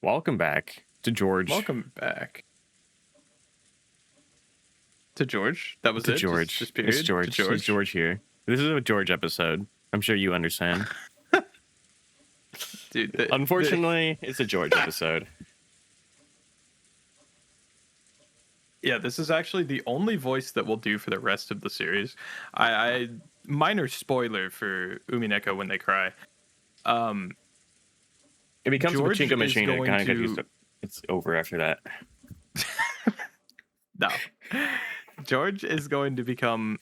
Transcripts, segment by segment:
Welcome back to George. Welcome back to George. That was To it. George. Just period. It's George. To George. It's George here. This is a George episode. I'm sure you understand. Dude, Unfortunately, it's a George episode. Yeah, this is actually the only voice that we'll do for the rest of the series. I minor spoiler for Umineko when they cry. It becomes George a pachinko is machine. And it going kind of to- it's over after that. No. George is going to become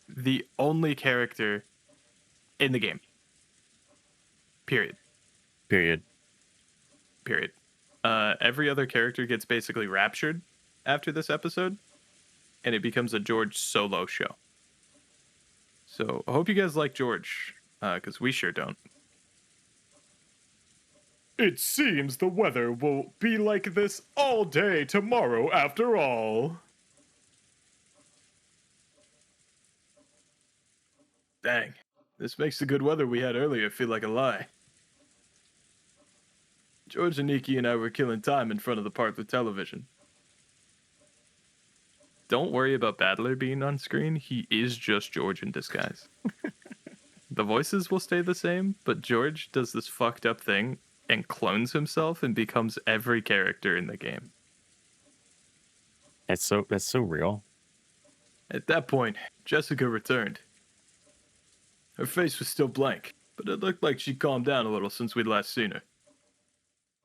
the only character in the game. Period. Every other character gets basically raptured after this episode, and it becomes a George solo show. So I hope you guys like George, because we sure don't. It seems the weather will be like this all day tomorrow after all. Dang, this makes the good weather we had earlier feel like a lie. George and Nikki and I were killing time in front of the park with television. Don't worry about Battler being on screen. He is just George in disguise. The voices will stay the same, but George does this fucked up thing and clones himself and becomes every character in the game. That's so real. At that point, Jessica returned. Her face was still blank, but it looked like she'd calmed down a little since we'd last seen her.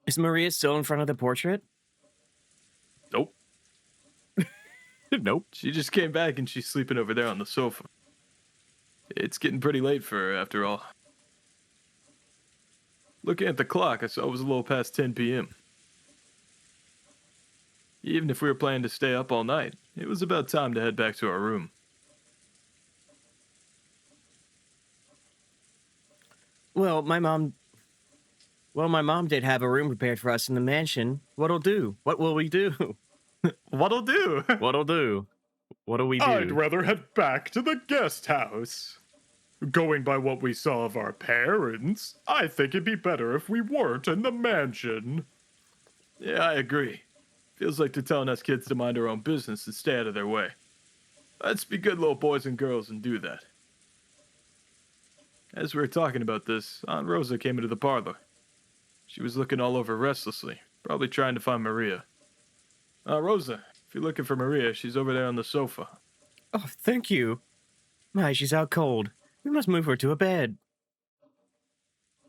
Is Maria still in front of the portrait? Nope. Nope. She just came back and she's sleeping over there on the sofa. It's getting pretty late for her, after all. Looking at the clock, I saw it was a little past 10 p.m. Even if we were planning to stay up all night, it was about time to head back to our room. Well, my mom did have a room prepared for us in the mansion. What'll do? What will we do? What'll do? What'll do? What do we do? I'd rather head back to the guest house. Going by what we saw of our parents, I think it'd be better if we weren't in the mansion. Yeah, I agree. Feels like they're telling us kids to mind our own business and stay out of their way. Let's be good little boys and girls and do that. As we were talking about this, Aunt Rosa came into the parlor. She was looking all over restlessly, probably trying to find Maria. Rosa, if you're looking for Maria, she's over there on the sofa. Oh, thank you. My, she's out cold. We must move her to a bed.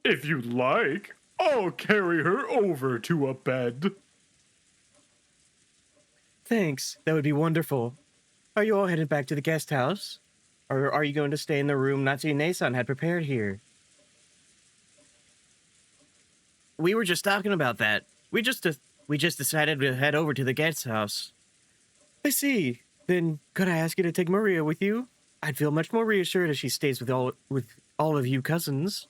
If you like, I'll carry her over to a bed. Thanks. That would be wonderful. Are you all headed back to the guest house? Or are you going to stay in the room Natsume-san had prepared here? We were just talking about that. We just decided to head over to the guest house. I see. Then could I ask you to take Maria with you? I'd feel much more reassured as she stays with all of you cousins.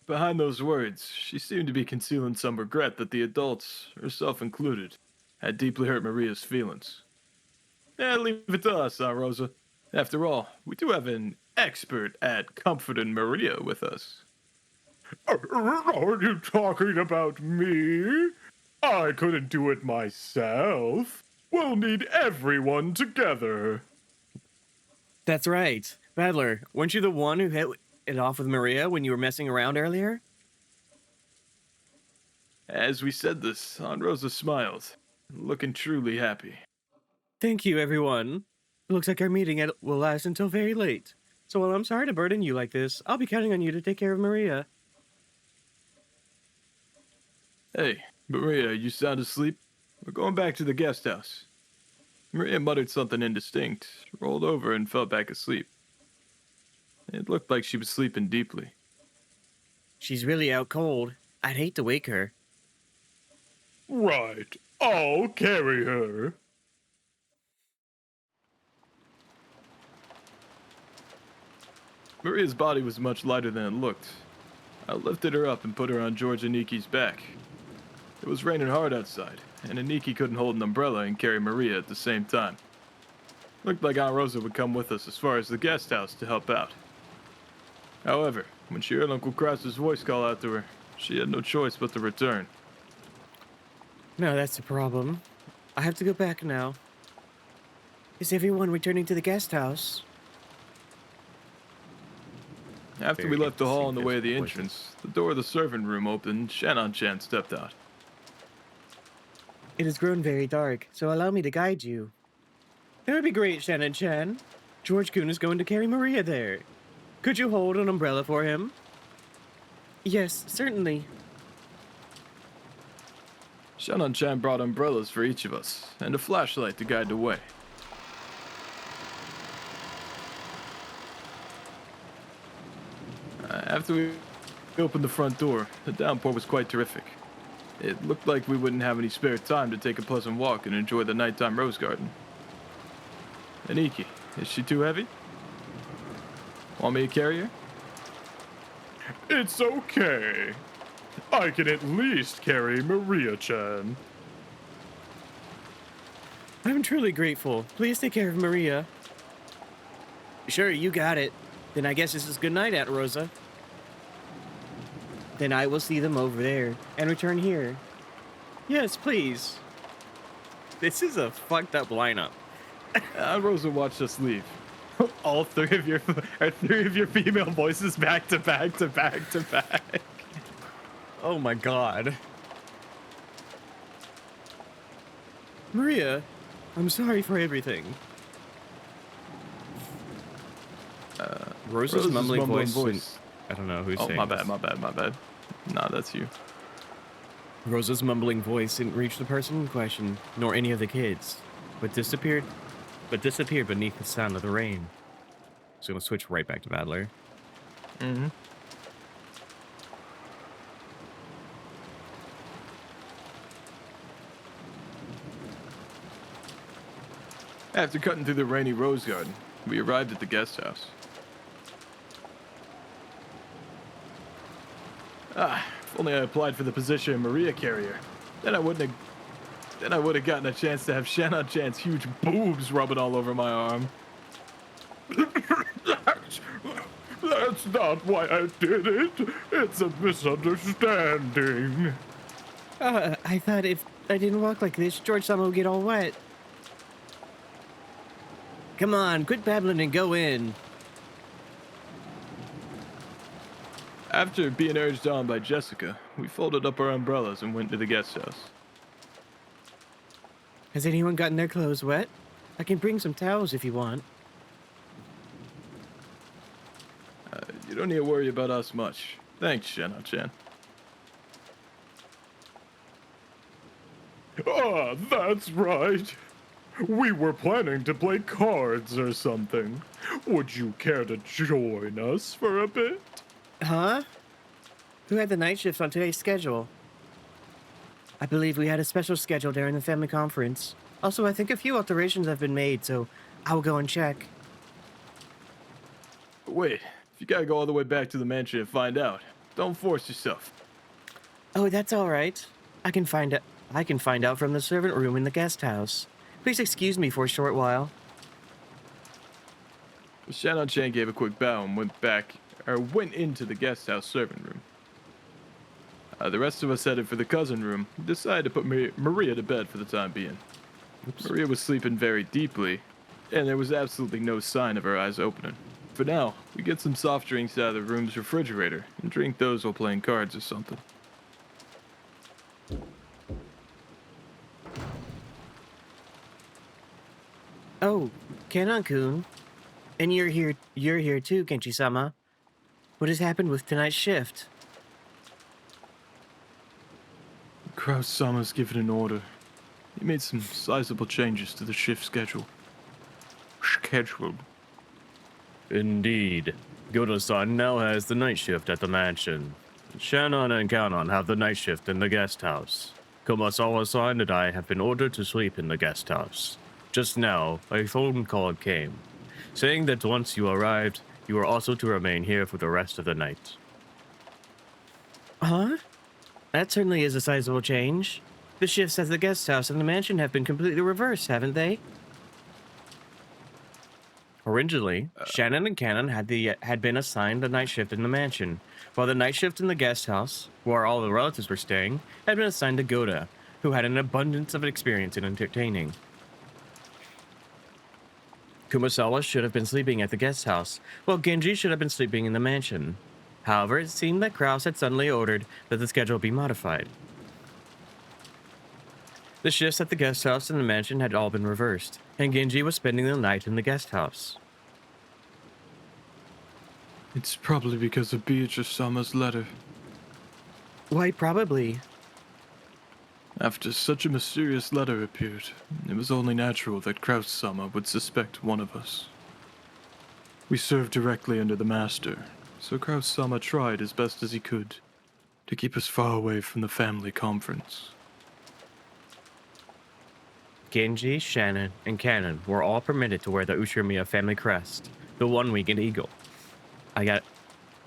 Behind those words, she seemed to be concealing some regret that the adults, herself included, had deeply hurt Maria's feelings. Yeah, leave it to us, Aunt Rosa. After all, we do have an expert at comforting Maria with us. Are you talking about me? I couldn't do it myself. We'll need everyone together. That's right. Battler, weren't you the one who hit it off with Maria when you were messing around earlier? As we said this, Aunt Rosa smiled, looking truly happy. Thank you, everyone. It looks like our meeting will last until very late. So while I'm sorry to burden you like this, I'll be counting on you to take care of Maria. Hey, Maria, you sound asleep? We're going back to the guest house. Maria muttered something indistinct, rolled over, and fell back asleep. It looked like she was sleeping deeply. She's really out cold. I'd hate to wake her. Right, I'll carry her. Maria's body was much lighter than it looked. I lifted her up and put her on George and Niki's back. It was raining hard outside, and Aniki couldn't hold an umbrella and carry Maria at the same time. Looked like Aunt Rosa would come with us as far as the guest house to help out. However, when she heard Uncle Krause's voice call out to her, She had no choice but to return. No, that's the problem. I have to go back now. Is everyone returning to the guest house? After we Very left the hall on the way to the voices. entrance, the door of the servant room opened, Shannon-chan stepped out. It has grown very dark, so allow me to guide you. That would be great, Shannon-chan. George-kun is going to carry Maria there. Could you hold an umbrella for him? Yes, certainly. Shannon-chan brought umbrellas for each of us, and a flashlight to guide the way. After we opened the front door, the downpour was quite terrific. It looked like we wouldn't have any spare time to take a pleasant walk and enjoy the nighttime rose garden. Aniki, is she too heavy? Want me to carry her? It's okay. I can at least carry Maria-chan. I'm truly grateful. Please take care of Maria. Sure, you got it. Then I guess this is good night, Aunt Rosa. Then I will see them over there and return here. Yes, please. This is a fucked up lineup. Rosa watched us leave. All three of your female voices back to back to back to back. Oh my god. Maria, I'm sorry for everything. Rosa's mumbling voice. I don't know who's Oh, saying my this. bad. Nah, that's you. Rosa's mumbling voice didn't reach the person in question, nor any of the kids, but disappeared beneath the sound of the rain. So I'm gonna switch right back to Battler. Mm-hmm. After cutting through the rainy rose garden, we arrived at the guest house. If only I applied for the position of Maria carrier. Then I would have gotten a chance to have Shannon-chan's huge boobs rubbing all over my arm. That's not why I did it. It's a misunderstanding. I thought if I didn't walk like this, George-sama would get all wet. Come on, quit babbling and go in. After being urged on by Jessica, we folded up our umbrellas and went to the guest house. Has anyone gotten their clothes wet? I can bring some towels if you want. You don't need to worry about us much. Thanks, Shannon-chan. Ah, that's right. We were planning to play cards or something. Would you care to join us for a bit? Huh? Who had the night shift on today's schedule? I believe we had a special schedule during the family conference. Also, I think a few alterations have been made, so I'll go and check. Wait, if you gotta go all the way back to the mansion and find out, don't force yourself. Oh, that's all right. I can find out from the servant room in the guest house. Please excuse me for a short while. Shannon-chan gave a quick bow and went into the guest house servant room. The rest of us headed for the cousin room, and decided to put Maria to bed for the time being. Oops. Maria was sleeping very deeply, and there was absolutely no sign of her eyes opening. For now, we get some soft drinks out of the room's refrigerator and drink those while playing cards or something. Oh, Kenan-kun. And you're here too, Kenshi-sama. What has happened with tonight's shift? Kraus-sama's given an order. He made some sizable changes to the shift schedule. Indeed. Goto-san now has the night shift at the mansion. Shannon and Kanon have the night shift in the guest house. Kumasawa-san and I have been ordered to sleep in the guest house. Just now, a phone call came, saying that once you arrived, you are also to remain here for the rest of the night. Huh? That certainly is a sizable change. The shifts at the guest house and the mansion have been completely reversed, haven't they? Originally, Shannon and Cannon had been assigned the night shift in the mansion, while the night shift in the guest house, where all the relatives were staying, had been assigned to Goda, who had an abundance of experience in entertaining. Kumasawa should have been sleeping at the guest house, while Genji should have been sleeping in the mansion. However, it seemed that Kraus had suddenly ordered that the schedule be modified. The shifts at the guest house and the mansion had all been reversed, and Genji was spending the night in the guest house. It's probably because of Beatrice-sama's letter. Why, probably. After such a mysterious letter appeared, it was only natural that Kraus-sama would suspect one of us. We served directly under the master, so Kraus-sama tried as best as he could to keep us far away from the family conference. Genji, Shannon, and Cannon were all permitted to wear the Ushirmiya family crest, the one-winged eagle.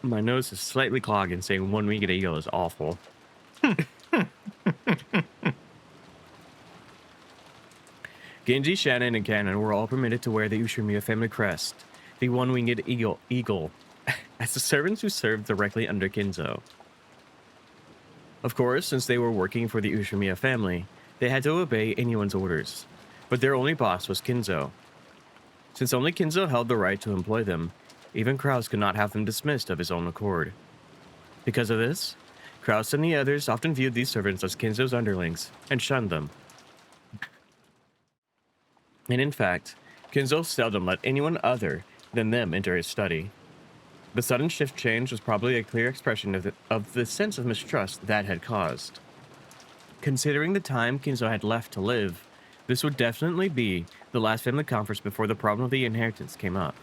My nose is slightly clogged and saying one-winged eagle is awful. Genji, Shannon, and Cannon were all permitted to wear the Ushirmiya family crest, the one-winged eagle, as the servants who served directly under Kinzo. Of course, since they were working for the Ushirmiya family, they had to obey anyone's orders, but their only boss was Kinzo. Since only Kinzo held the right to employ them, even Kraus could not have them dismissed of his own accord. Because of this, Kraus and the others often viewed these servants as Kinzo's underlings and shunned them. And in fact, Kinzo seldom let anyone other than them enter his study. The sudden shift change was probably a clear expression of the sense of mistrust that had caused. Considering the time Kinzo had left to live, this would definitely be the last family conference before the problem of the inheritance came up.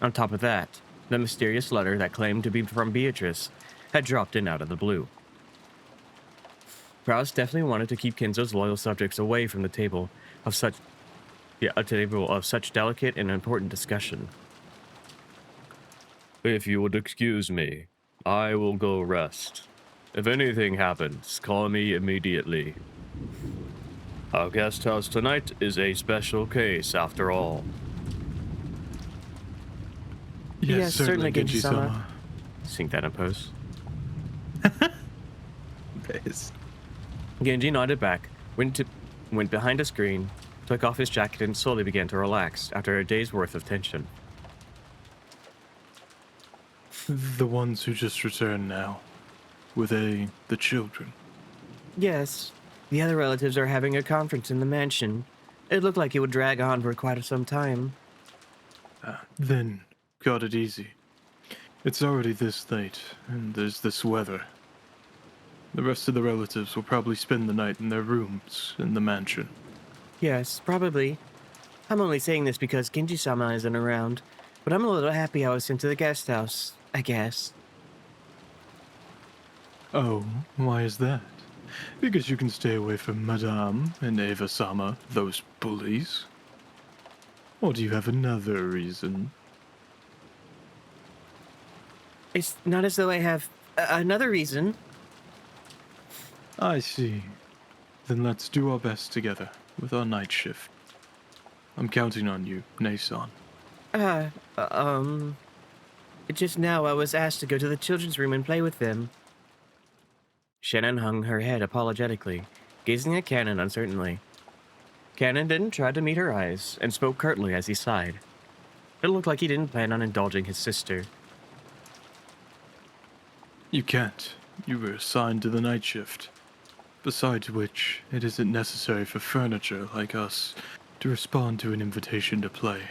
On top of that, the mysterious letter that claimed to be from Beatrice had dropped in out of the blue. Kraus definitely wanted to keep Kinzo's loyal subjects away from the table of such delicate and important discussion. If you would excuse me, I will go rest. If anything happens, call me immediately. Our guest house tonight is a special case, after all. Yes, certainly, Genji-sama. Sync that in post. Base. Genji nodded back, went behind a screen, took off his jacket, and slowly began to relax after a day's worth of tension. The ones who just returned now. Were they the children? Yes. The other relatives are having a conference in the mansion. It looked like it would drag on for quite some time. Then, got it easy. It's already this late, and there's this weather. The rest of the relatives will probably spend the night in their rooms in the mansion. Yes, probably. I'm only saying this because Genji-sama isn't around, but I'm a little happy I was sent to the guest house, I guess. Oh, why is that? Because you can stay away from Madame and Eva-sama, those bullies? Or do you have another reason? It's not as though I have another reason. I see. Then let's do our best together with our night shift. I'm counting on you, Nason. Just now I was asked to go to the children's room and play with them. Shannon hung her head apologetically, gazing at Cannon uncertainly. Cannon didn't try to meet her eyes, and spoke curtly as he sighed. It looked like he didn't plan on indulging his sister. You can't. You were assigned to the night shift. Besides which, it isn't necessary for furniture like us to respond to an invitation to play.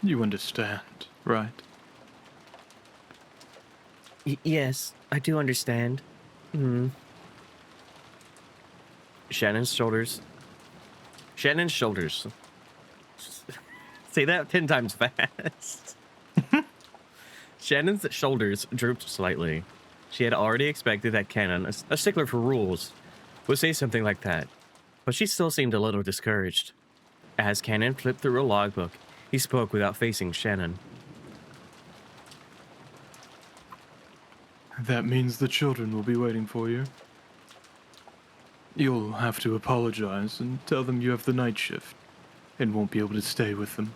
You understand, right? Yes, I do understand. Shannon's shoulders. Say that 10 times fast. Shannon's shoulders drooped slightly. She had already expected that Cannon, a stickler for rules, would say something like that, but she still seemed a little discouraged. As Cannon flipped through a logbook, he spoke without facing Shannon. That means the children will be waiting for you. You'll have to apologize and tell them you have the night shift. and won't be able to stay with them.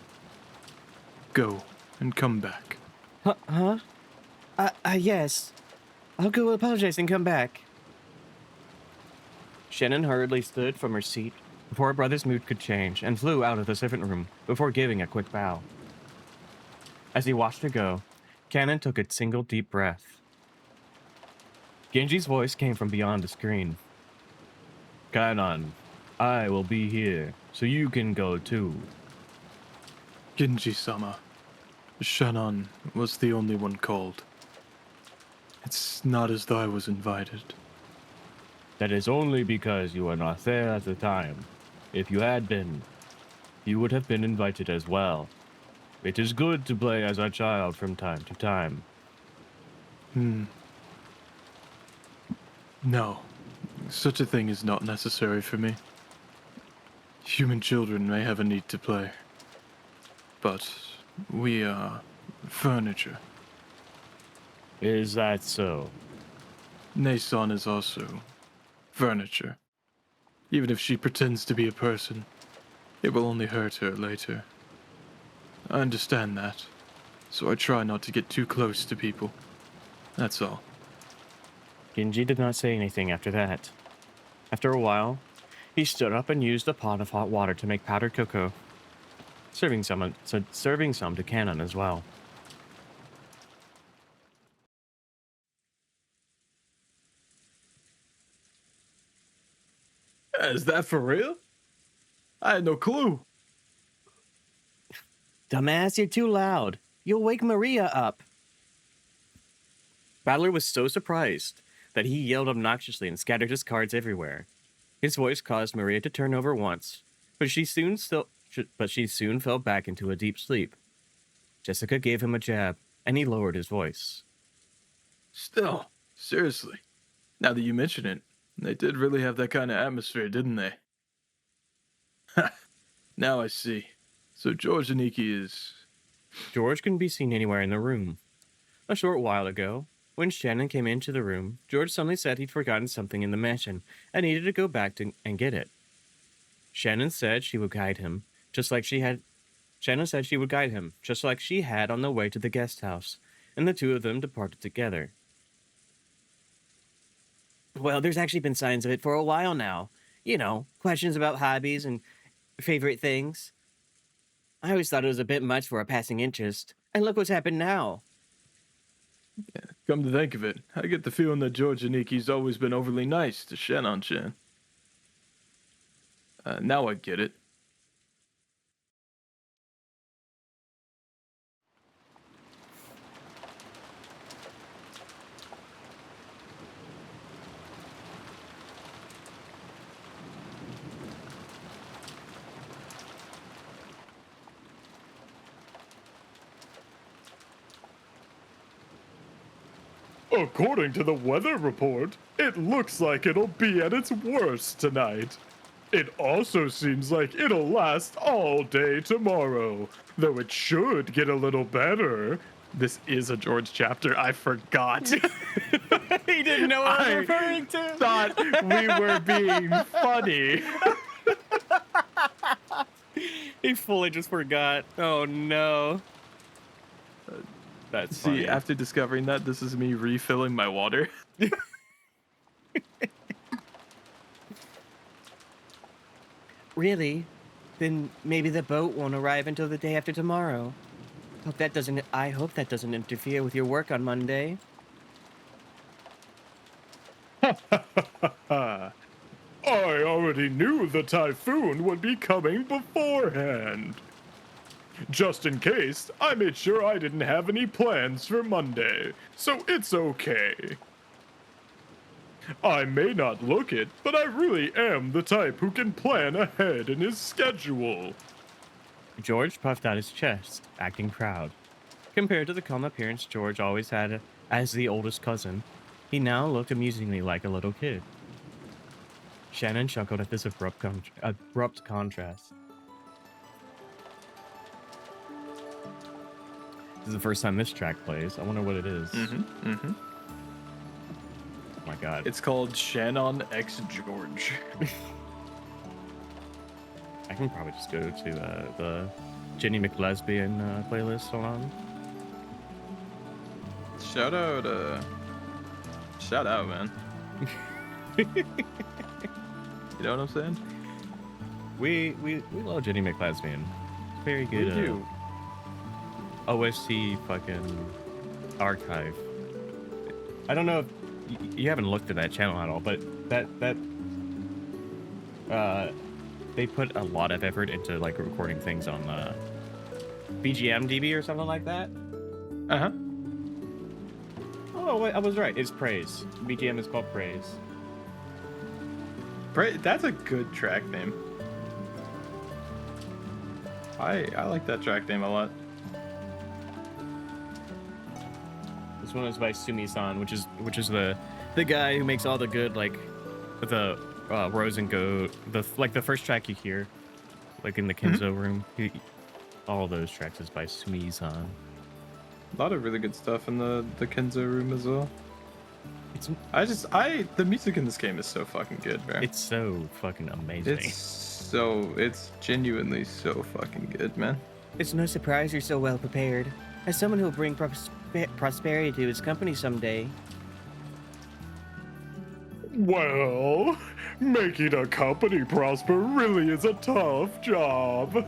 Go and come back. Huh? Yes. I'll go apologize and come back. Shannon hurriedly stood from her seat before her brother's mood could change and flew out of the servant room before giving a quick bow. As he watched her go, Cannon took a single deep breath. Genji's voice came from beyond the screen. Kanon, I will be here, so you can go too. Genji-sama, Shannon was the only one called. It's not as though I was invited. That is only because you were not there at the time. If you had been, you would have been invited as well. It is good to play as a child from time to time. No, such a thing is not necessary for me. Human children may have a need to play. But we are furniture. Is that so? Nason is also furniture. Even if she pretends to be a person, it will only hurt her later. I understand that, so I try not to get too close to people. That's all. Genji did not say anything after that. After a while, he stood up and used a pot of hot water to make powdered cocoa, serving some to Cannon as well. Is that for real? I had no clue. Dumbass, you're too loud. You'll wake Maria up. Battler was so surprised that he yelled obnoxiously and scattered his cards everywhere. His voice caused Maria to turn over once, but she soon fell back into a deep sleep. Jessica gave him a jab, and he lowered his voice. Still, seriously, now that you mention it, they did really have that kind of atmosphere, didn't they? Now I see. So George Aniki is... George couldn't be seen anywhere in the room. A short while ago, when Shannon came into the room, George suddenly said he'd forgotten something in the mansion and needed to go back and get it. Shannon said she would guide him, just like she had on the way to the guest house, and the two of them departed together. Well, there's actually been signs of it for a while now. You know, questions about hobbies and favorite things. I always thought it was a bit much for a passing interest, and look what's happened now. Come to think of it, I get the feeling that George Aniki's always been overly nice to Shannon-chan. Now I get it. According to the weather report, it looks like it'll be at its worst tonight. It also seems like it'll last all day tomorrow, though it should get a little better. This is a George chapter, I forgot. He didn't know what I was referring to. Thought we were being funny. He fully just forgot. Oh no. That's See, funny. after discovering that, this is me refilling my water. Really? Then maybe the boat won't arrive until the day after tomorrow. I hope that doesn't interfere with your work on Monday. I already knew the typhoon would be coming beforehand. Just in case, I made sure I didn't have any plans for Monday, so it's okay. I may not look it, but I really am the type who can plan ahead in his schedule. George puffed out his chest, acting proud. Compared to the calm appearance George always had as the oldest cousin, he now looked amusingly like a little kid. Shannon chuckled at this abrupt contrast. This is the first time this track plays. I wonder what it is. Oh my god. It's called Shannon X George. I I can probably just go to the Jenny McLesbian playlist. Hold on. Shout out, man. You know what I'm saying? We love Jenny McLesbian. Very good. We do. OST fucking archive. I don't know if you haven't looked at that channel at all, but they put a lot of effort into like recording things on BGMDB or something like that. Uh-huh. Oh, wait, I was right. It's Praise. BGM is called Praise. That's a good track name. I like that track name a lot. This one is by Sumi-san, which is the guy who makes all the good like the Rose and Goat, the first track you hear, like in the Kenzo room. All those tracks is by Sumi-san. A lot of really good stuff in the Kenzo room as well. The music in this game is so fucking good, man. It's so fucking amazing. It's genuinely so fucking good, man. It's no surprise you're so well prepared. As someone who will bring prosperity to his company someday. Well, making a company prosper really is a tough job.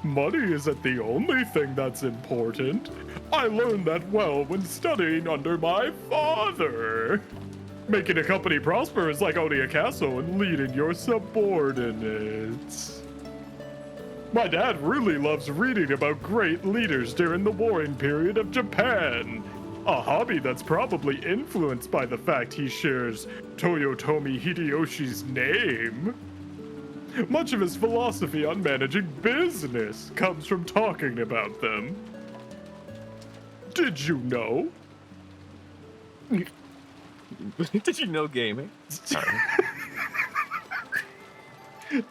Money isn't the only thing that's important. I learned that well when studying under my father. Making a company prosper is like owning a castle and leading your subordinates. My dad really loves reading about great leaders during the warring period of Japan. A hobby that's probably influenced by the fact he shares Toyotomi Hideyoshi's name. Much of his philosophy on managing business comes from talking about them. Did you know? Did you know gaming?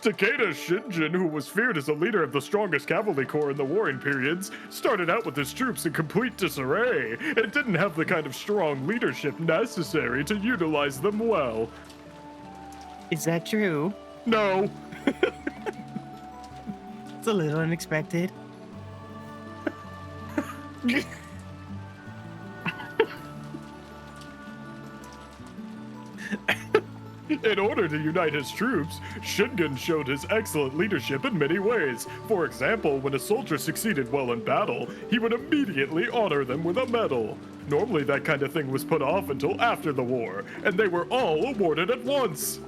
Takeda Shinjin, who was feared as a leader of the strongest cavalry corps in the warring periods, started out with his troops in complete disarray and didn't have the kind of strong leadership necessary to utilize them well. Is that true? No. It's a little unexpected. In order to unite his troops, Shingen showed his excellent leadership in many ways. For example, when a soldier succeeded well in battle, he would immediately honor them with a medal. Normally that kind of thing was put off until after the war, and they were all awarded at once.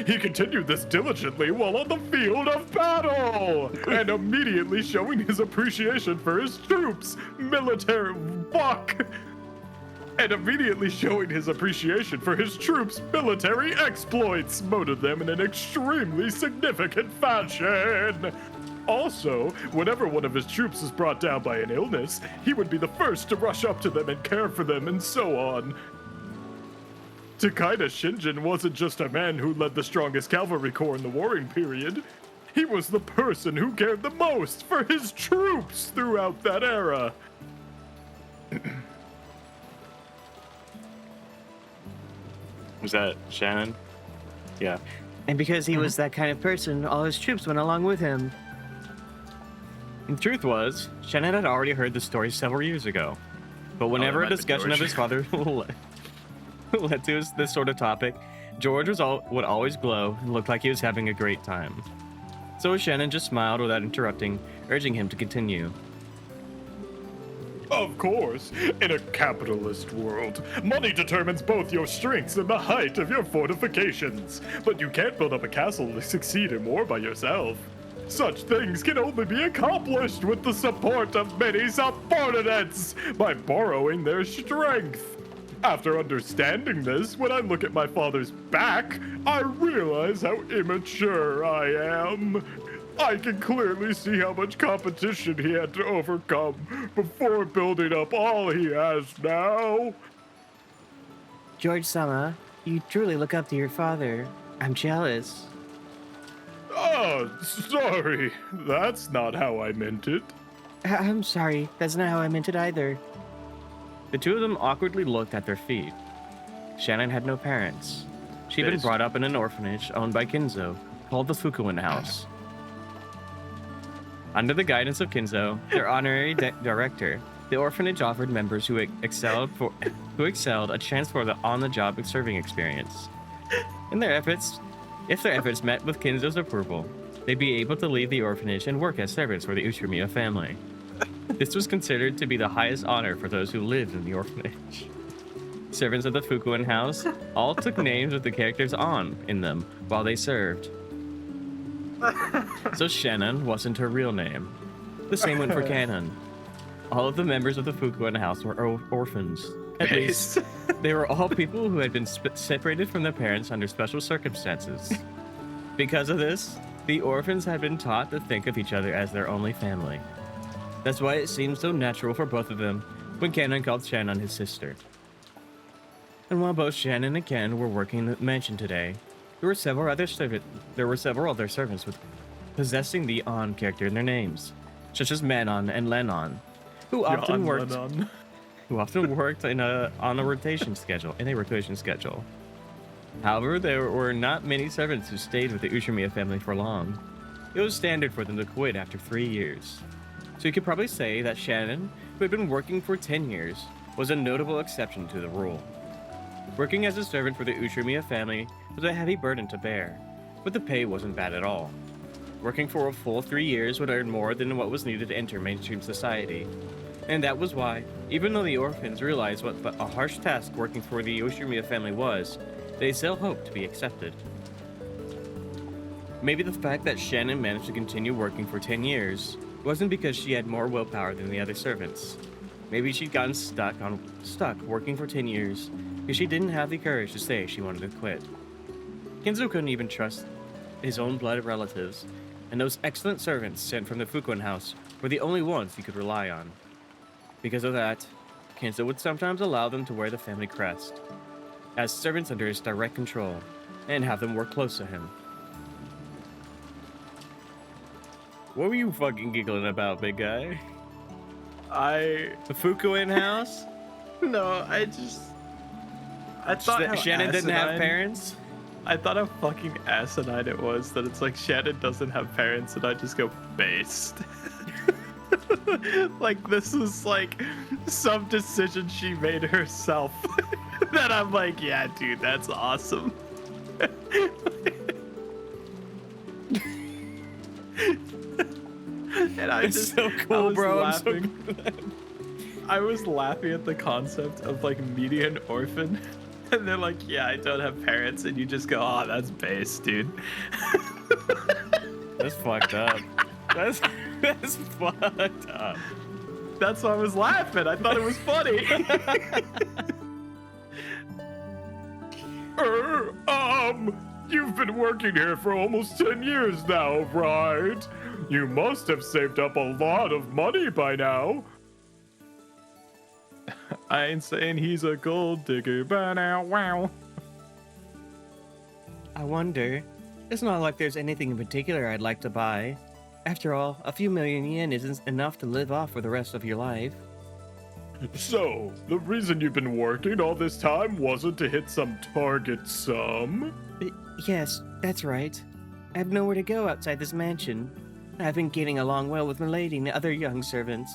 He continued this diligently while on the field of battle, and immediately showing his appreciation for his troops, military exploits, moted them in an extremely significant fashion. Also, whenever one of his troops was brought down by an illness, he would be the first to rush up to them and care for them, and so on. Takeda Shinjin wasn't just a man who led the strongest cavalry corps in the warring period. He was the person who cared the most for his troops throughout that era. Was that Shannon? Yeah. And because he was that kind of person, all his troops went along with him. The truth was, Shannon had already heard the story several years ago. But whenever a discussion of his father led to this sort of topic, George would always glow and look like he was having a great time. So Shannon just smiled without interrupting, urging him to continue. Of course, in a capitalist world, money determines both your strengths and the height of your fortifications. But you can't build up a castle to succeed in war by yourself. Such things can only be accomplished with the support of many subordinates by borrowing their strength. After understanding this, when I look at my father's back, I realize how immature I am. I can clearly see how much competition he had to overcome before building up all he has now. George-sama, you truly look up to your father. I'm jealous. Oh, sorry. That's not how I meant it. I'm sorry. That's not how I meant it either. The two of them awkwardly looked at their feet. Shannon had no parents. She'd been brought up in an orphanage owned by Kinzo, called the Fukuin House. Under the guidance of Kinzo, their honorary director, the orphanage offered members who excelled a chance for the on-the-job serving experience. If their efforts met with Kinzo's approval, they'd be able to leave the orphanage and work as servants for the Uchinomiya family. This was considered to be the highest honor for those who lived in the orphanage. Servants of the Fukuin House all took names with the characters on in them while they served. So Shannon wasn't her real name. The same went for Canon. All of the members of the Fukuin House were orphans. At least, they were all people who had been separated from their parents under special circumstances. Because of this, the orphans had been taught to think of each other as their only family. That's why it seemed so natural for both of them when Canon called Shannon his sister. And while both Shannon and Ken were working in the mansion today, there were several other servants with possessing the On character in their names, such as Manon and Lennon, who often worked on a rotation schedule. However, there were not many servants who stayed with the Uchinomiya family for long. It was standard for them to quit after 3 years. So you could probably say that Shannon, who had been working for 10 years, was a notable exception to the rule. Working as a servant for the Uchinomiya family was a heavy burden to bear, but the pay wasn't bad at all. Working for a full 3 years would earn more than what was needed to enter mainstream society. And that was why, even though the orphans realized what a harsh task working for the Uchinomiya family was, they still hoped to be accepted. Maybe the fact that Shannon managed to continue working for 10 years wasn't because she had more willpower than the other servants. Maybe she'd gotten stuck working for 10 years because she didn't have the courage to say she wanted to quit. Kinzo couldn't even trust his own blood relatives, and those excellent servants sent from the Fukuin House were the only ones he could rely on. Because of that, Kinzo would sometimes allow them to wear the family crest, as servants under his direct control, and have them work close to him. What were you fucking giggling about, big guy? The Fukuin House? No, I thought how Shannon didn't have asinine- parents? I thought how fucking asinine it was that it's like Shannon doesn't have parents and I just go based. Like this was like some decision she made herself. That I'm like, yeah, dude, that's awesome. And I It's just so cool, I was bro. I'm so laughing. I was laughing at the concept of like meeting an orphan. And they're like, yeah, I don't have parents. And you just go, oh, that's base, dude. That's fucked up. That's fucked up. That's why I was laughing. I thought it was funny. You've been working here for almost 10 years now, right? You must have saved up a lot of money by now. I ain't saying he's a gold digger, but wow. I wonder. It's not like there's anything in particular I'd like to buy. After all, a few million yen isn't enough to live off for the rest of your life. So, the reason you've been working all this time wasn't to hit some target sum? Yes, that's right. I have nowhere to go outside this mansion. I've been getting along well with Milady and the other young servants.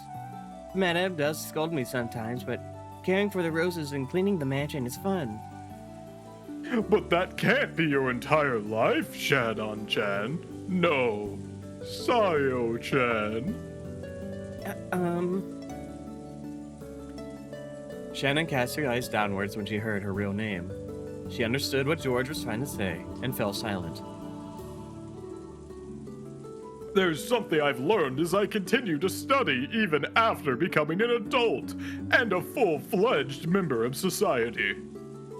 Madame does scold me sometimes, but caring for the roses and cleaning the mansion is fun. But that can't be your entire life, Shannon-chan. No, Sayo-chan. Shannon cast her eyes downwards when she heard her real name. She understood what George was trying to say and fell silent. There's something I've learned as I continue to study even after becoming an adult and a full-fledged member of society.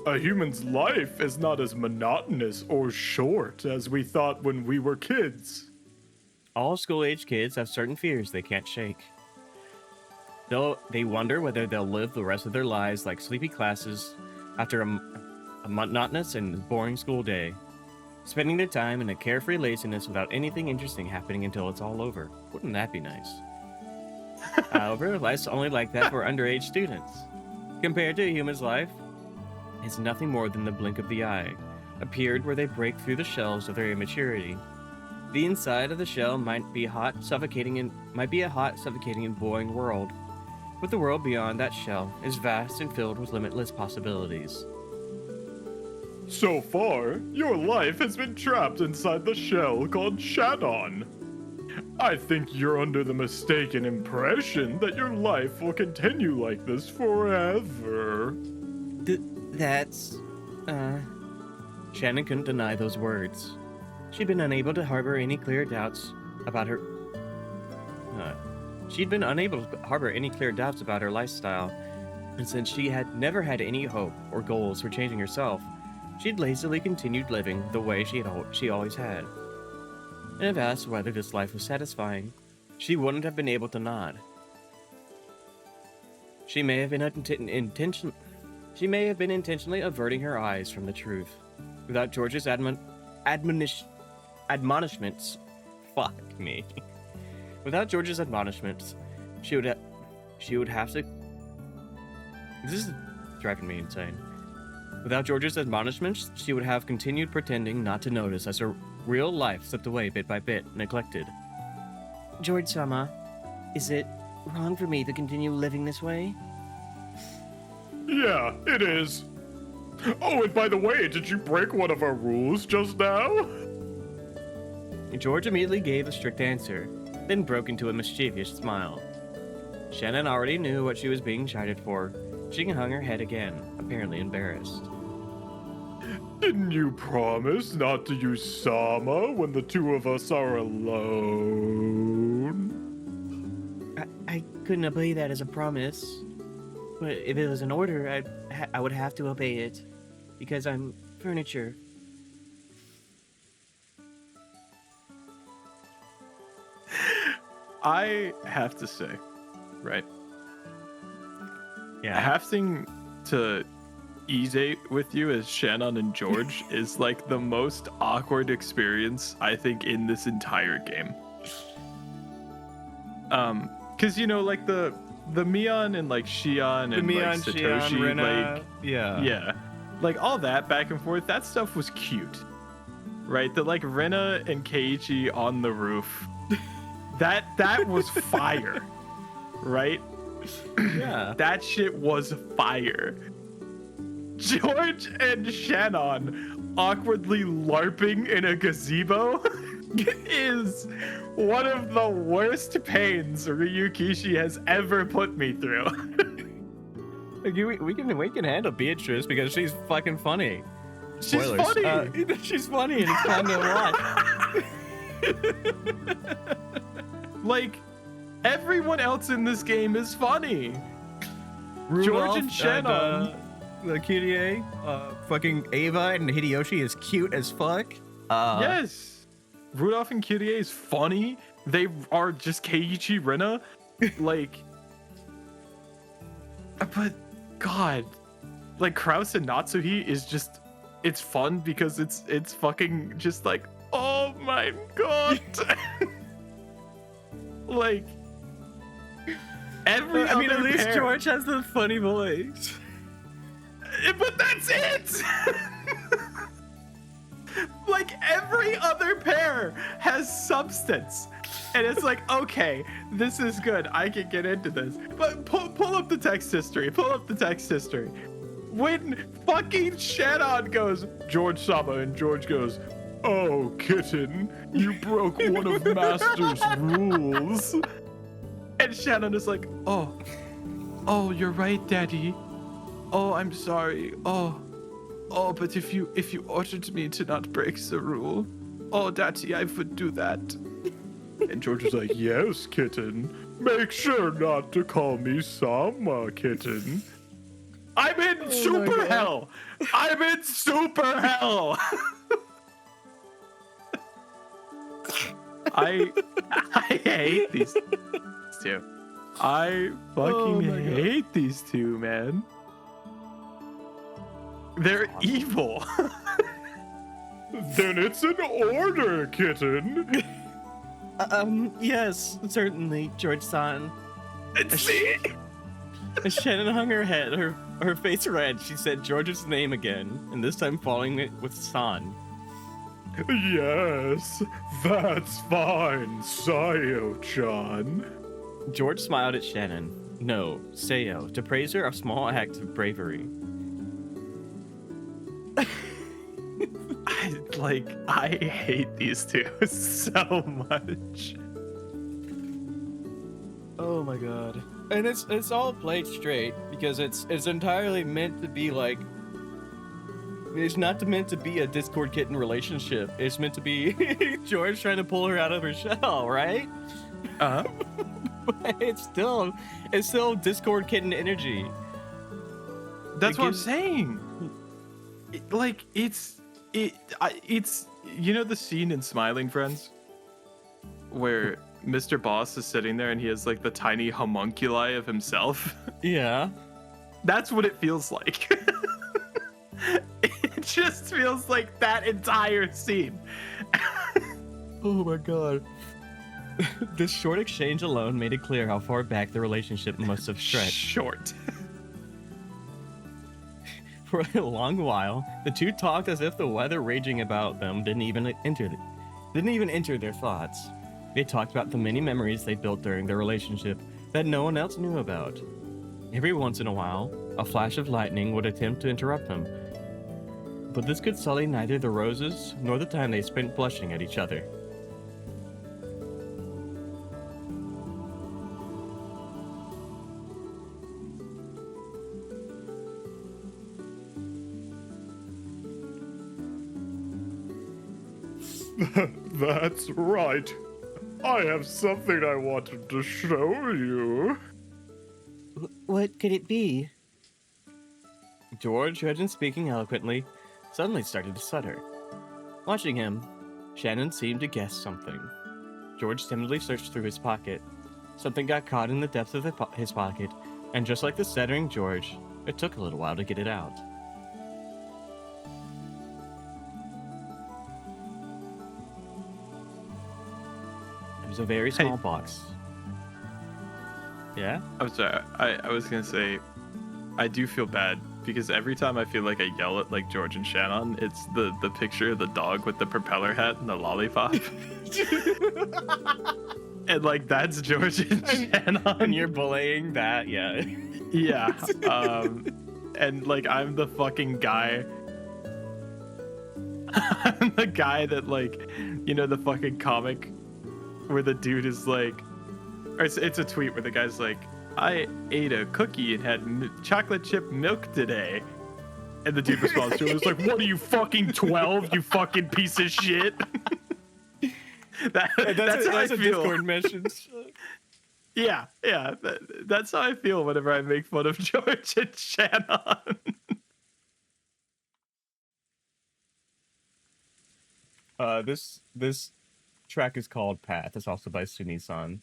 A human's life is not as monotonous or short as we thought when we were kids. All school-age kids have certain fears they can't shake. They wonder whether they'll live the rest of their lives like sleepy classes after a monotonous and boring school day, spending their time in a carefree laziness without anything interesting happening until it's all over. Wouldn't that be nice? However, life's only like that for underage students. Compared to a human's life, it's nothing more than the blink of the eye, appeared where they break through the shells of their immaturity. The inside of the shell might be a hot, suffocating, and boring world, but the world beyond that shell is vast and filled with limitless possibilities. So far, your life has been trapped inside the shell called Shannon. I think you're under the mistaken impression that your life will continue like this forever. Shannon couldn't deny those words. She'd been unable to harbor any clear doubts about her lifestyle, and since she had never had any hope or goals for changing herself, she'd lazily continued living the way she always had. And if asked whether this life was satisfying, she wouldn't have been able to nod. She may have been intentionally averting her eyes from the truth. Without George's admonishments, Without George's admonishments, she would have to. This is driving me insane. Without George's admonishments, she would have continued pretending not to notice as her real life slipped away bit by bit, neglected. George-sama, is it wrong for me to continue living this way? Yeah, it is. Oh, and by the way, did you break one of our rules just now? George immediately gave a strict answer, then broke into a mischievous smile. Shannon already knew what she was being chided for. She hung her head again, apparently embarrassed. Didn't you promise not to use Sama when the two of us are alone? I couldn't obey that as a promise. But if it was an order, I would have to obey it. Because I'm furniture. I have to say, right? Yeah. Having to ease with you as Shannon and George is like the most awkward experience I think in this entire game. Cause you know, like the Mion and like Shion and like Satoshi, Rena, like yeah, like all that back and forth, that stuff was cute, right? The like Rena and Keiichi on the roof, that was fire, right? Yeah. That shit was fire. George and Shannon awkwardly LARPing in a gazebo is one of the worst pains Ryukishi has ever put me through. Like, we can handle Beatrice because she's fucking funny. She's Spoilers. funny. She's funny and it's fun to watch. Like, everyone else in this game is funny. Rudolph George and Shannon. The Kyrie, fucking Ava and Hideyoshi is cute as fuck. Yes. Rudolph and Kyrie is funny. They are just Keiichi Rena. Like, but God, like Kraus and Natsuhi is just, it's fun because it's fucking just like, oh my God. Like, every I mean, other at least pair- George has the funny voice. But that's it! Like, every other pair has substance. And it's like, okay, this is good. I can get into this. But pull up the text history. Pull up the text history. When fucking Shannon goes, George Sama, and George goes, oh, kitten, you broke one of Master's rules. And Shannon is like, oh, you're right, Daddy. Oh, I'm sorry. Oh, but if you ordered me to not break the rule, oh, Daddy, I would do that. And George is like, yes, kitten. Make sure not to call me Sama, kitten. I'm in super hell. I'm in super hell. I hate these two. I fucking hate these two, man. They're evil. Then it's an order, kitten. Yes, certainly, George-san. See? Shannon hung her head, her Her face red. She said George's name again, and this time following it with San. Yes, that's fine, Sayo-chan. George smiled at Shannon. No, Sayo, to praise her a small act of bravery. I hate these two so much. Oh my god. And it's all played straight because it's entirely meant to be like, it's not meant to be a Discord kitten relationship. It's meant to be George trying to pull her out of her shell, right? Uh-huh. But it's still Discord kitten energy. That's what I'm saying. It's you know the scene in Smiling Friends where Mr. Boss is sitting there and he has like the tiny homunculi of himself. Yeah. That's what it feels like. It just feels like that entire scene. Oh my god. This short exchange alone made it clear how far back the relationship must have stretched. Short. For a long while, the two talked as if the weather raging about them didn't even enter their thoughts. They talked about the many memories they built during their relationship that no one else knew about. Every once in a while, a flash of lightning would attempt to interrupt them, but this could sully neither the roses nor the time they spent blushing at each other. That's right. I have something I wanted to show you. What could it be? George, who had been speaking eloquently, suddenly started to stutter. Watching him, Shannon seemed to guess something. George timidly searched through his pocket. Something got caught in the depths of his pocket, and just like the stuttering George, it took a little while to get it out. It was a very small box. Yeah? I'm sorry. I was gonna say, I do feel bad because every time I feel like I yell at like George and Shannon, it's the picture of the dog with the propeller hat and the lollipop. And like that's George and Shannon. And you're bullying that, yeah. Yeah. And like I'm the fucking guy. I'm the guy that like, you know, the fucking comic where the dude is like, or it's a tweet where the guy's like, I ate a cookie and had chocolate chip milk today. And the dude responds to him, it's like, what are you, fucking 12, you fucking piece of shit? That's how I feel. Discord message. Yeah, that's how I feel whenever I make fun of George and Shannon. This track is called Path. It's also by Suni-san.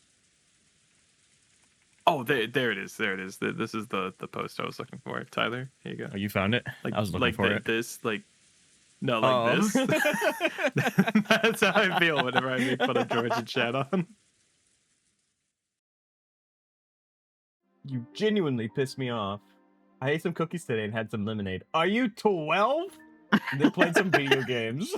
Oh, there it is. There it is. This is the post I was looking for. Tyler, here you go. Oh, you found it? Like, I was looking like for it. This, like, no, like this. That's how I feel whenever I make fun of George and Shannon. You genuinely pissed me off. I ate some cookies today and had some lemonade. Are you 12? They played some video games.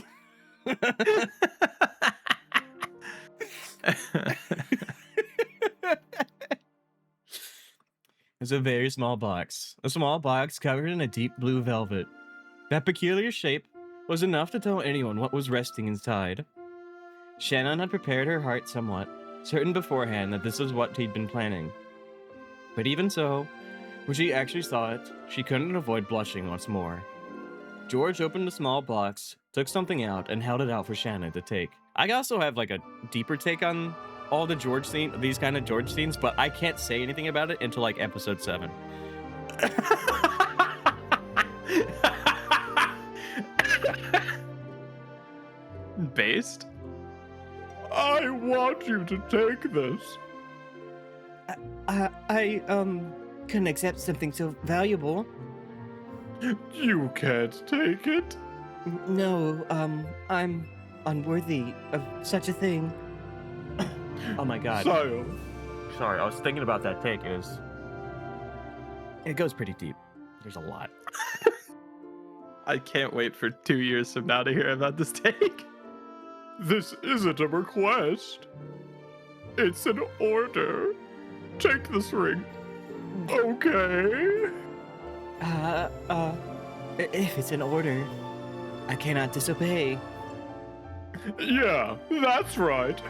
It's a very small box. A small box covered in a deep blue velvet. That peculiar shape was enough to tell anyone what was resting inside. Shannon had prepared her heart somewhat, certain beforehand that this was what he'd been planning. But even so, when she actually saw it, she couldn't avoid blushing once more. George opened the small box, took something out, and held it out for Shannon to take. I also have like a deeper take on all the George scene, these kind of George scenes, but I can't say anything about it until like episode 7. Based? I want you to take this. I couldn't accept something so valuable. You can't take it. No, I'm unworthy of such a thing. Oh my god. Sayo, Sorry, I was thinking about that take. It goes pretty deep. There's a lot. I can't wait for 2 years from now to hear about this take. This isn't a request. It's an order. Take this ring. Okay? If it's an order, I cannot disobey. Yeah, that's right.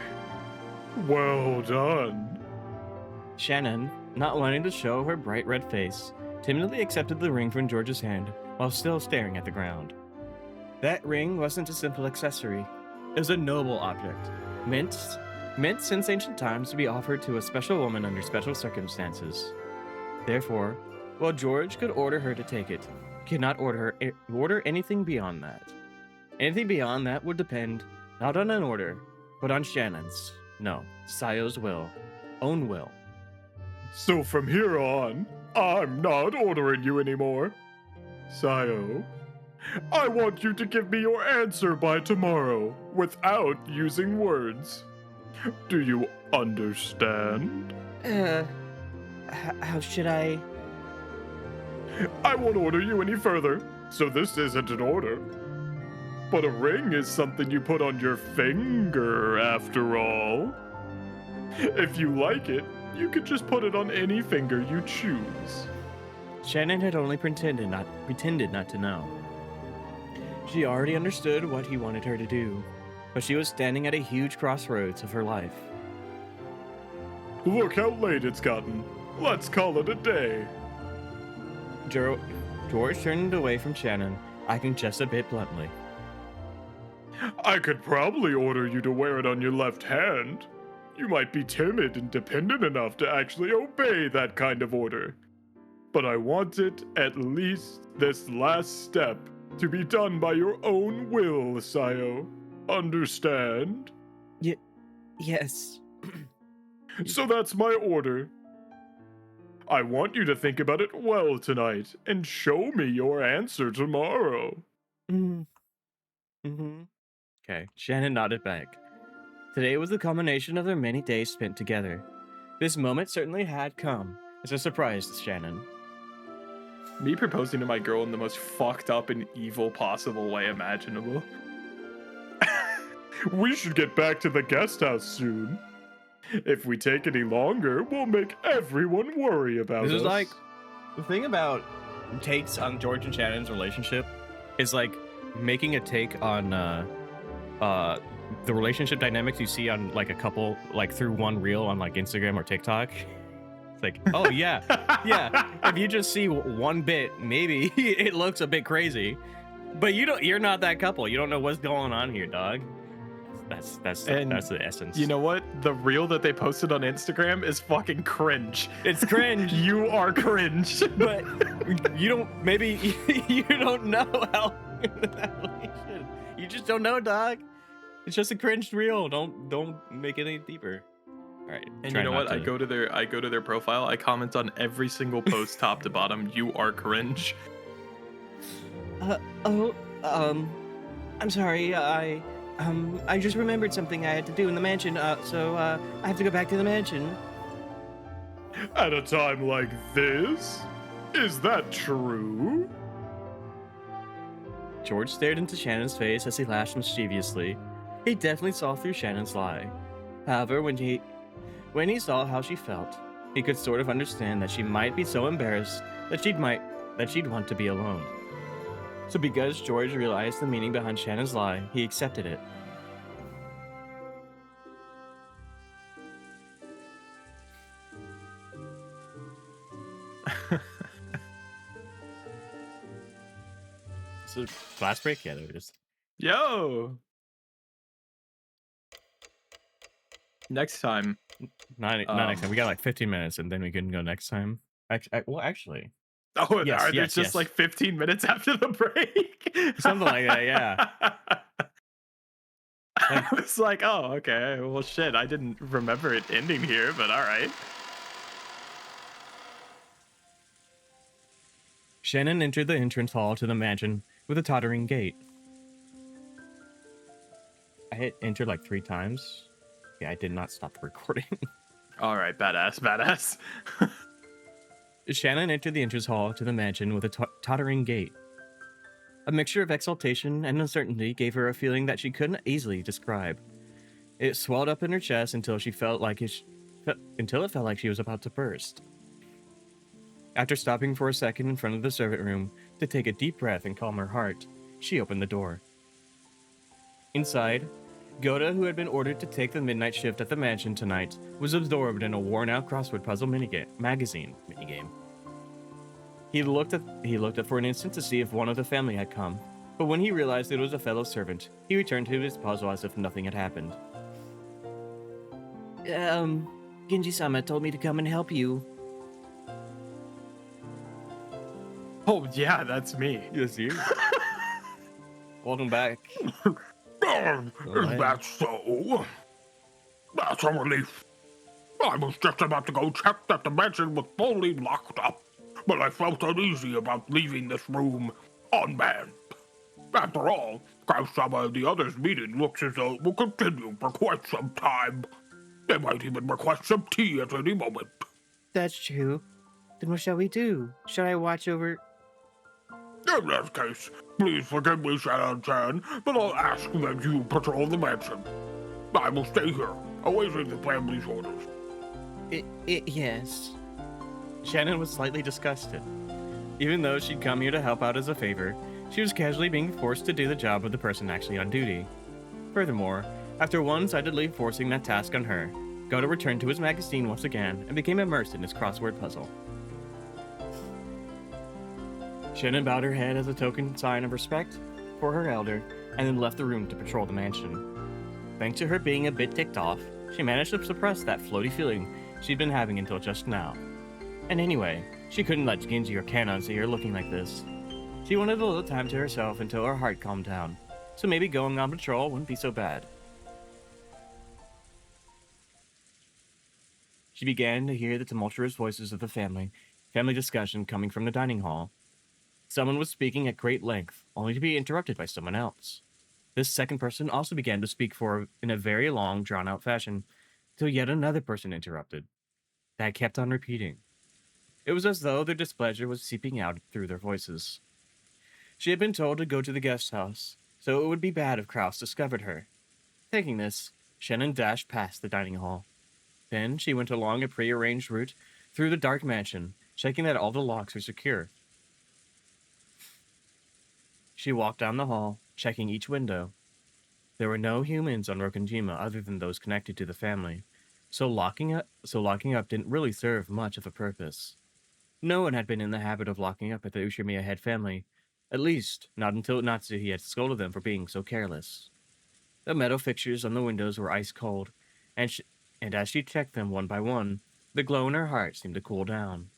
Well done. Shannon, not wanting to show her bright red face, timidly accepted the ring from George's hand while still staring at the ground. That ring wasn't a simple accessory. It was a noble object, meant since ancient times to be offered to a special woman under special circumstances. Therefore, while George could order her to take it, he could not order anything beyond that. Anything beyond that would depend not on an order, but on Shannon's, no, Sayo's own will. So from here on, I'm not ordering you anymore. Sayo, I want you to give me your answer by tomorrow without using words. Do you understand? How should I? I won't order you any further, so this isn't an order. But a ring is something you put on your finger, after all. If you like it, you can just put it on any finger you choose. Shannon had only pretended not to know. She already understood what he wanted her to do, but she was standing at a huge crossroads of her life. Look how late it's gotten. Let's call it a day. George turned away from Shannon, acting just a bit bluntly. I could probably order you to wear it on your left hand. You might be timid and dependent enough to actually obey that kind of order. But I want it, at least this last step, to be done by your own will, Sayo. Understand? Yes. So that's my order. I want you to think about it well tonight and show me your answer tomorrow. Okay, Shannon nodded back. Today was the culmination of their many days spent together. This moment certainly had come as a surprise to Shannon. Me proposing to my girl in the most fucked up and evil possible way imaginable. We should get back to the guest house soon. If we take any longer, we'll make everyone worry about us. This is like the thing about takes on George and Shannon's relationship is like making a take on the relationship dynamics you see on like a couple like through one reel on like Instagram or TikTok. It's like, oh yeah, yeah. If you just see one bit, maybe it looks a bit crazy, but you're not that couple. You don't know what's going on here, dog. That's the essence. You know what? The reel that they posted on Instagram is fucking cringe. It's cringe. You are cringe. But you don't. Maybe you don't know how. You just don't know, dog. It's just a cringed reel. Don't make it any deeper. All right. And you know what? I go to their profile. I comment on every single post, top to bottom. You are cringe. I'm sorry. I just remembered something I had to do in the mansion. So I have to go back to the mansion. At a time like this? Is that true? George stared into Shannon's face as he laughed mischievously. He definitely saw through Shannon's lie. However, when he saw how she felt, he could sort of understand that she might be so embarrassed that she'd want to be alone. So because George realized the meaning behind Shannon's lie, he accepted it. So last break, yeah, there it is. Yo. Next time. Not next time. We got like 15 minutes, and then we can go next time. Actually. Oh, Yes, are there yes, just yes. like 15 minutes after the break? Something like that, yeah. I was like, oh, okay. Well, shit. I didn't remember it ending here, but all right. Shannon entered the entrance hall to the mansion with a tottering gait. I hit enter like 3 times. Yeah, I did not stop the recording. All right, badass. Shannon entered the entrance hall to the mansion with a tottering gait. A mixture of exultation and uncertainty gave her a feeling that she couldn't easily describe. It swelled up in her chest until it felt like she was about to burst. After stopping for a second in front of the servant room to take a deep breath and calm her heart, she opened the door. Inside, Goda, who had been ordered to take the midnight shift at the mansion tonight, was absorbed in a worn-out crossword puzzle magazine minigame. He looked up for an instant to see if one of the family had come, but when he realized it was a fellow servant, he returned to his puzzle as if nothing had happened. Genji-sama told me to come and help you. Oh, yeah, that's me. Yes, you. Welcome back. Is that so? That's a relief. I was just about to go check that the mansion was fully locked up, but I felt uneasy about leaving this room unmanned. After all, Kraus-sama and the others' meeting looks as though it will continue for quite some time. They might even request some tea at any moment. That's true. Then what shall we do? Shall I watch over... In that case, please forgive me, Shannon-chan, but I'll ask that you patrol the mansion. I will stay here, awaiting the family's orders. Yes. Shannon was slightly disgusted. Even though she'd come here to help out as a favor, she was casually being forced to do the job of the person actually on duty. Furthermore, after one-sidedly forcing that task on her, Goda returned to his magazine once again and became immersed in his crossword puzzle. Shannon bowed her head as a token sign of respect for her elder, and then left the room to patrol the mansion. Thanks to her being a bit ticked off, she managed to suppress that floaty feeling she'd been having until just now. And anyway, she couldn't let Genji or Kanon see her looking like this. She wanted a little time to herself until her heart calmed down, so maybe going on patrol wouldn't be so bad. She began to hear the tumultuous voices of the family discussion coming from the dining hall. Someone was speaking at great length, only to be interrupted by someone else. This second person also began to speak in a very long, drawn-out fashion, till yet another person interrupted. That kept on repeating. It was as though their displeasure was seeping out through their voices. She had been told to go to the guest house, so it would be bad if Kraus discovered her. Thinking this, Shannon dashed past the dining hall. Then she went along a prearranged route through the dark mansion, checking that all the locks were secure. She walked down the hall, checking each window. There were no humans on Rokonjima other than those connected to the family, so locking up didn't really serve much of a purpose. No one had been in the habit of locking up at the Ushimiya head family, at least not until Natsuhi had scolded them for being so careless. The metal fixtures on the windows were ice cold, and as she checked them one by one, the glow in her heart seemed to cool down.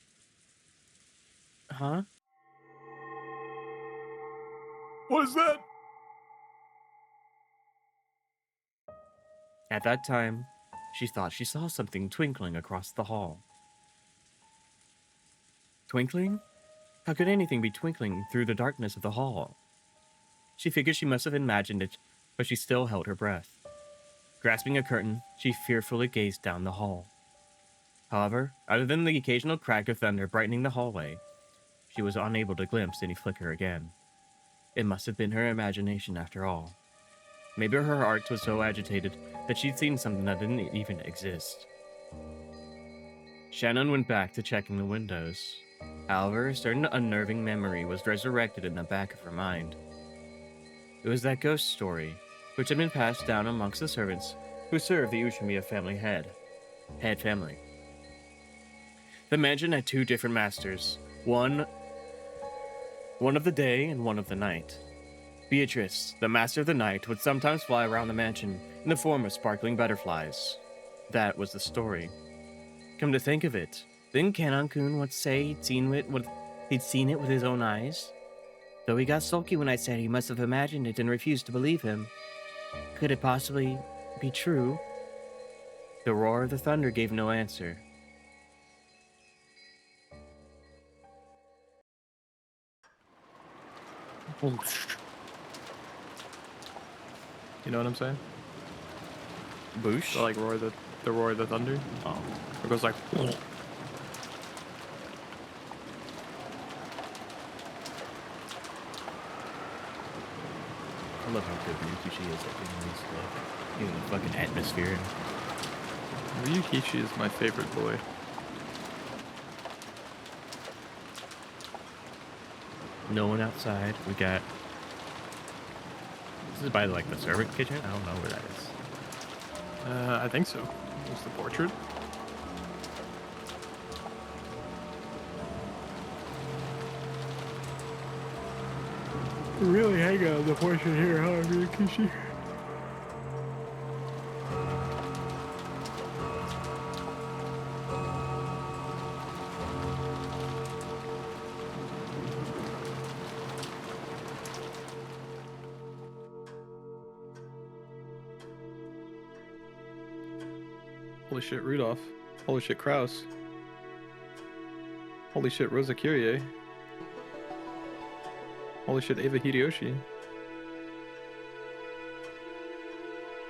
Huh? What is that? At that time, she thought she saw something twinkling across the hall. Twinkling? How could anything be twinkling through the darkness of the hall? She figured she must have imagined it, but she still held her breath. Grasping a curtain, she fearfully gazed down the hall. However, other than the occasional crack of thunder brightening the hallway, she was unable to glimpse any flicker again. It must have been her imagination after all. Maybe her heart was so agitated that she'd seen something that didn't even exist. Shannon went back to checking the windows. However, a certain unnerving memory was resurrected in the back of her mind. It was that ghost story, which had been passed down amongst the servants who served the Ushimiya family head family. The mansion had two different masters, one of the day and one of the night. Beatrice, the master of the night, would sometimes fly around the mansion in the form of sparkling butterflies. That was the story. Come to think of it, didn't Kanon-kun once say he'd seen it with his own eyes? Though he got sulky when I said he must have imagined it and refused to believe him. Could it possibly be true? The roar of the thunder gave no answer. Boosh. You know what I'm saying? Boosh? The, like the roar of the thunder. Oh. It goes like. I love how good Ryukishi is at doing this stuff. Getting the fucking atmosphere. Ryukishi is my favorite boy. No one outside. We got. This is by like the servant kitchen. I don't know where that is. I think so. It's the portrait. Really hang on the portion here, huh, Ryukishi? Holy shit, Rudolph. Holy shit, Kraus. Holy shit, Rosa Kyrie. Holy shit, Ava Hideyoshi.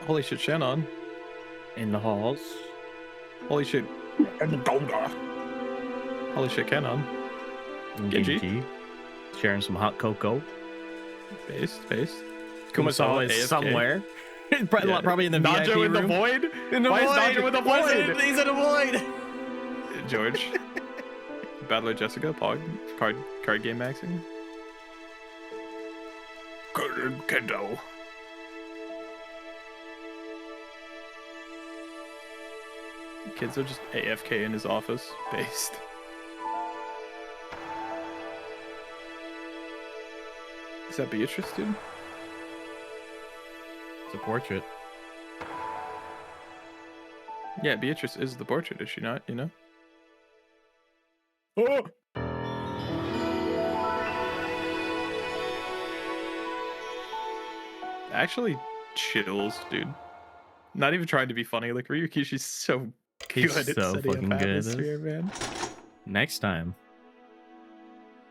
Holy shit, Shannon. In the halls. Holy shit. And Golda. Holy shit, Canon. Genji. Genji. Sharing some hot cocoa. Based. Kumasawa is AFK. somewhere. Probably, Yeah. probably in the Najo VIP in the room. void? In the Why void. is Najo in the Why is void? it- He's in a void. George. Battler Jessica, Pog, card game maxing. Kendo. Kids are just AFK in his office. Based. Is that Beatrice, dude? It's a portrait. Yeah, Beatrice is the portrait, is she not? You know? Oh! Actually chills, dude. Not even trying to be funny. Like Ryukishi's so He's good at so setting fucking up good at this. atmosphere, man. Next time.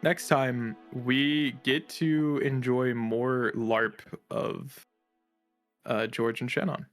Next time we get to enjoy more LARP of George and Shannon.